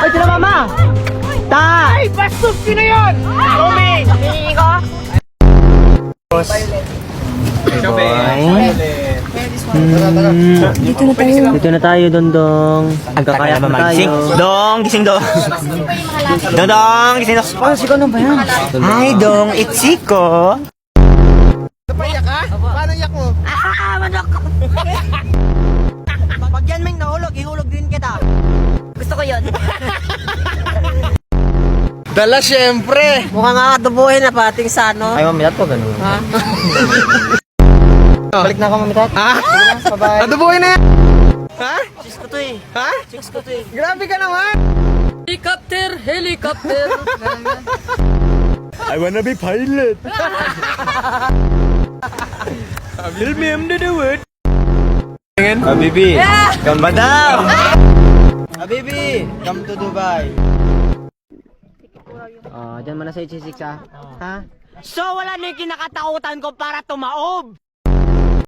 Hoy, sila mama! Ta! Ay, bastos! Sino yun? Tommy! Hihingi ko? Boss. Dito na tayo, Dondong. Nagkakayak na tayo. Dong, gising Dong. Dong, gising Dong. Oh, si Kono ba yan? Hi Dong, it's Siko. Napaiyak ka? Paano iyak mo? Manok! Pag yan may nahulog, ihulog din kita. Gusto ko yun. Dala syempre. Mukhang nakatubuhin na pating sa ano. Ay, mamilat po ganun. Ha? Balik na ako mamilat. Ha? Bye-bye. Natubuhin na yan. Ha? Chicks ko to eh. Ha? Chicks ko to eh. Grabe ka naman. Helicopter! Helicopter! I wanna be pilot. Tell me I'm the word. Habibi, come madam. Habibi, come to Dubai. Diyan mo na sa 86 ha? Ha? So wala na yung kinakatakutan ko para tumaob!